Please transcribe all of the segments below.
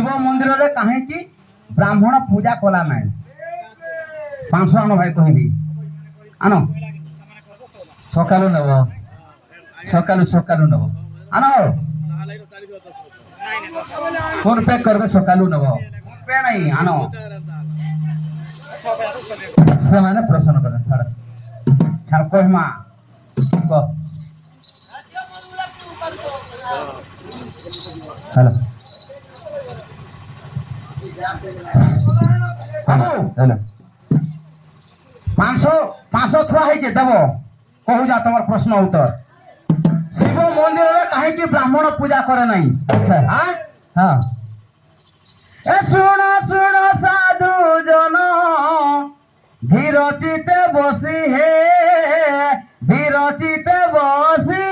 শিব মন্দিরে কাহিকি ব্রাহ্মণ পূজা কলা নাই 500 আনো ভাই কহিবি আনো সকালু নেব সকালু নেব আনো ফোন পে করবে সকালু নেব পে নাই আনো ସେମାନେ ପ୍ରଶ୍ନ କର ଛାଡ଼ ଛାଡ଼ କହିମା କହ ହ୍ୟାଲୋ ହ୍ୟାଲୋ 500 ଥୁଆ ହେଇଛି ଦେବ କହୁଛା ତମର ପ୍ରଶ୍ନ ଉତ୍ତର ଶିବ ମନ୍ଦିରରେ କାହିଁକି ବ୍ରାହ୍ମଣ ପୂଜା କରେ ନାହିଁ ଆଚ୍ଛା ହଁ এ শুনো শুনো সাধু জন ধীর চিতে বসি হে ধীর চিতে বসি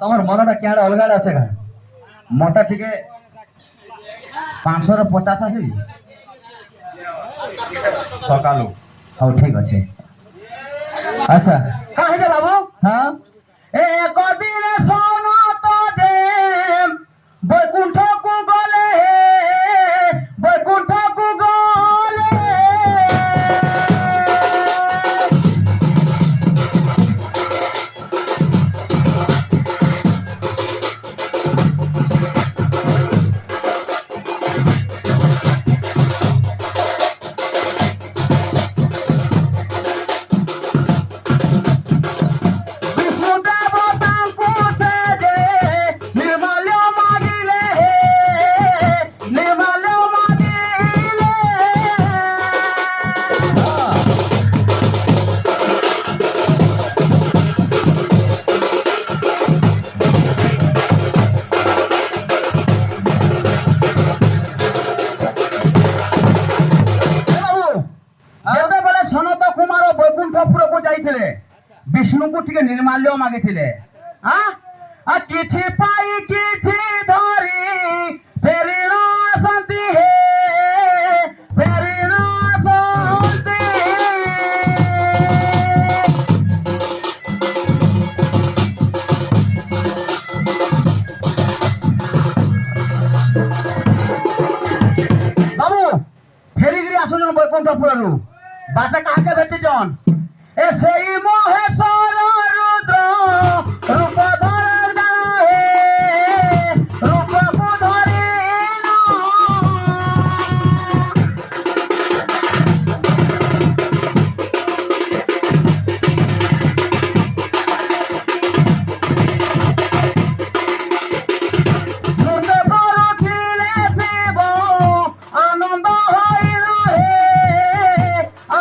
তোমার মনটা কেয়াড়ে অলগাড়ে আছে গা মোটা টিকে 550 আছে সকালু হও ঠিক আছে আচ্ছা হ্যাঁ হে বাবু হ্যাঁ এ কদিনে শোনো তো যে বৈকুণ্ঠকু গলে বৈকুণ্ঠকু গলে বিষ্ণুকে টিকে নির্মাল্য মাগিলে কিছু পাই কিছু ধরি ফেরিণ আসন্তি হে ফেরিণ আসন্তি বাবু ফেরিগিরি আসুন বৈকুণ্ঠপুরু বাটা কাহাকে ভেটিছন এ সেই মহেশ্বর রুদ্র রূপ ধর হে রূপকু ধরি আনন্দ হইল হে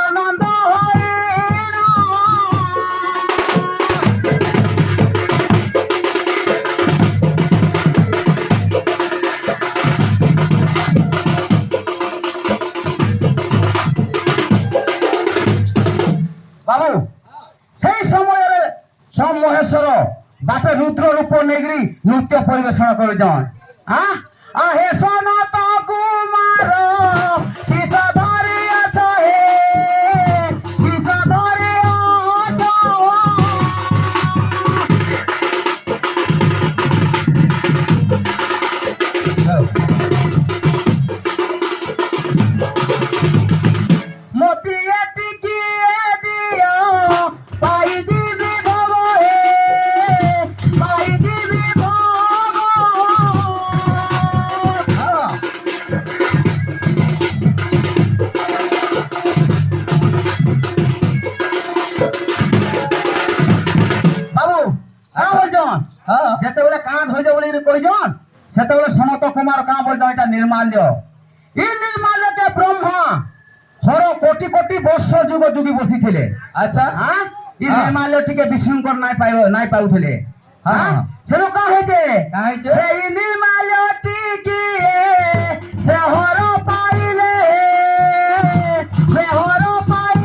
আনন্দ হইল বাবু সেই সময়ের সব মহেশ্বর বাপে রুদ্র রূপ নেগরি নৃত্য পরিবেশন করে যান হে সনত কুমার কিস ধরি আছ হে কিস ধরি আছ মতিয়ে টিকিয়ে দিও পাই দিবি ভব হে পাই দিবি ভব বাবু বলছন যেতবে কাঁ ধৈর্য বলি কইছন সেতবে সনত কুমার কাঁ বলছন এটা নির্মাল্য এই নির্মাল্যকে ব্রহ্মা হর কোটি কোটি বর্ষ যুগ যুগি বসিলে আচ্ছা এই নির্মাল্য টিকে বিশৃঙ্খল নাই পাউলে সেন কা হয়েছে সেই নির্মাল্য টিকে সে হর পাইলে সে হর পাই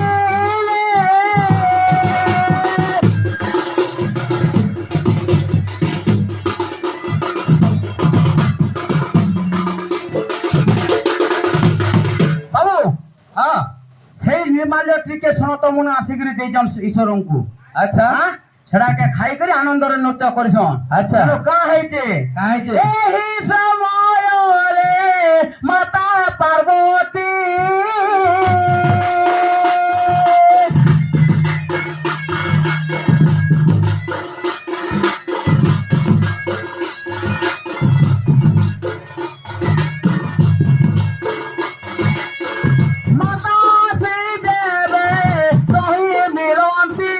বাবু হ্যাঁ সেই ନିର୍ମାଲ୍ୟ ଟିକେ ସନତ ମୁନ ଆସିକିରି ଦେଇଛନ୍ ଈଶ୍ୱରଙ୍କୁ আচ্ছা ହାଁ ସେଟାକେ ଖାଇକରି ଆନନ୍ଦରେ ନୃତ୍ୟ କରିଛନ୍ ଆଚ୍ଛା। ତେଣୁ କାଁ ହେଇଛେ କାଁ ହେଇଛେ? ଏହି ସମୟରେ ମାତା ପାର୍ବତୀ ମାତା ସେଇ ଦେବେ ତହିଁ ମିଳନ୍ତି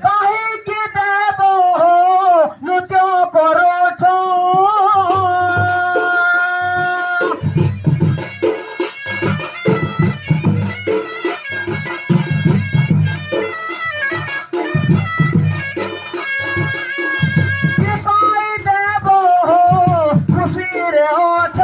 କାହିଁକି ଦେବ ନୃତ୍ୟ କରୁଛ କି ପାଇଁ ଦେବ ଖୁସିରେ ଅଛ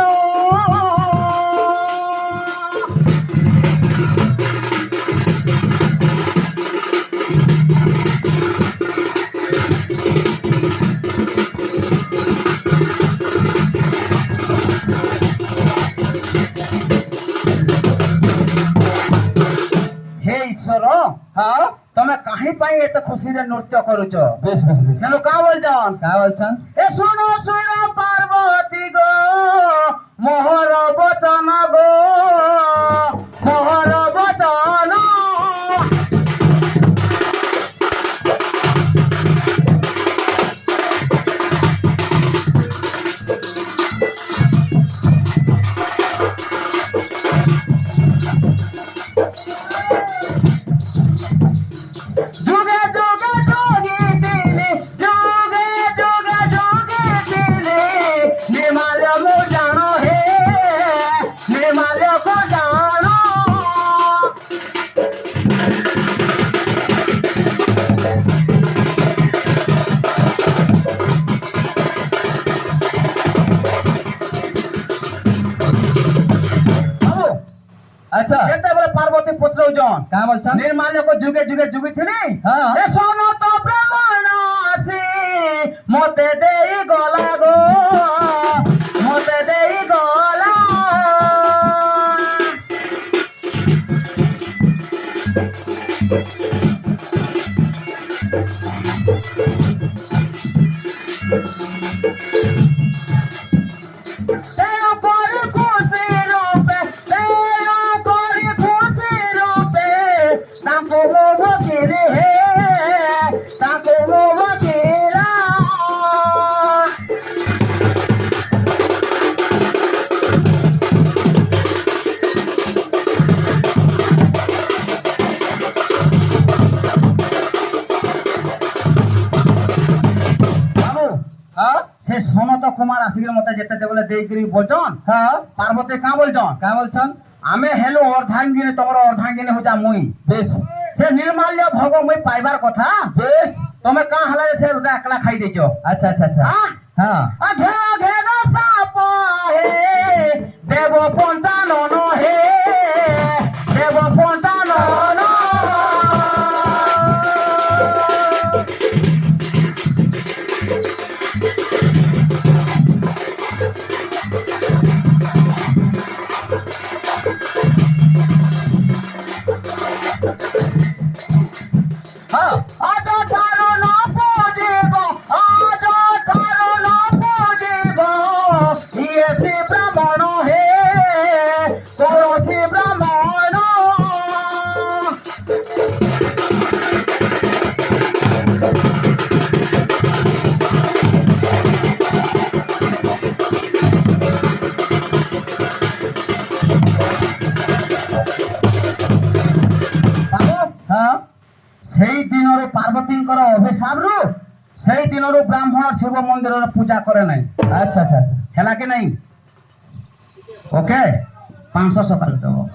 हे ईश्वर হ্যাঁ ତମେ କାହିଁ ପାଇଁ ଏତେ ଖୁସିରେ ନୃତ୍ୟ କରୁଛ বেশ বেশ বেশ ତେଣୁ କାଁ ବୋଲଛନ୍ কা বলছেন? এ শোনো সুর পার্বতী গো মোহর বচন গো মোহর বচন যুগে যুগে যোগী দিলি যুগে যুগে যোগী দিলি নির্মাল্য মু জানো হে নির্মাল্য কো জানো বাবু আচ্ছা କେତେବେଳେ ପାର୍ବତୀ ପଚରଉଛନ୍ কা বলছেন? ନିର୍ମାଲ୍ୟକୁ ଯୁଗେ ଯୁଗେ ଯୁଗିଥିଲି ହଁ। ଏ ଶୁଣୁ ତ ବ୍ରାହ୍ମଣ ଆସି ମତେ ଦେଇ ଗଲା ଗୋ ମତେ ଦେଇ ଗଲା তেଣୁ କରି ଖୁସି ରୂପେ ତେଣୁ କରି ଖୁସି ରୂପେ ତାଙ୍କୁ ମୁଁ ଭୋଗିଲି ହେ ତାଙ୍କୁ ମୁଁ ଭୋଗିଲା ବାବୁ হ্যাঁ ସେ ସନତ କୁମାର ଆସିକିରି ମତେ ଯେତେବେଳେ ଦେଇକିରି ବୋଲଛନ୍ হ্যাঁ ପାର୍ବତୀ କାଁ ବୋଲଛନ୍ কা বলছেন? ଆମେ ହେଲୁ ଅର୍ଦ୍ଧାଙ୍ଗିନୀ ତମର ଅର୍ଦ୍ଧାଙ୍ଗିନୀ ହଉଛା ମୁଇଁ বেশ ସେ ନିର୍ମାଲ୍ୟ ଭୋଗ ମୁଇଁ ପାଇବାର କଥା বেশ ତମେ କାଁ ହେଲା ଯେ ସେ ଗୋଟେ একলা ଖାଇ ଦେଇଛ আচ্ছা আচ্ছা আচ্ছা আহ? হ্যাঁ ঘেরা ঘেরা সাপ হে দেব পঞ্চানন হে দেব পঞ্চানন হ্যাঁ আজ ঠারো ন পুজিব আজ ঠারো ন পুজিব ইয়ে সে ব্রাহ্মণ হে কৌরসী ব্রাহ্মণ বাবু হ্যাঁ সেই দিনରୁ ପାର୍ବତୀଙ୍କର ଅଭିଶାପରୁ সেই ଦିନରୁ ବ୍ରାହ୍ମଣ ଶିବ ମନ୍ଦିରର ପୂଜା করে নাই আচ্ছা আচ্ছা আচ্ছা ହେଲା କି ନାଇଁ ଓକେ 500 ସକାଳେ ଦେବ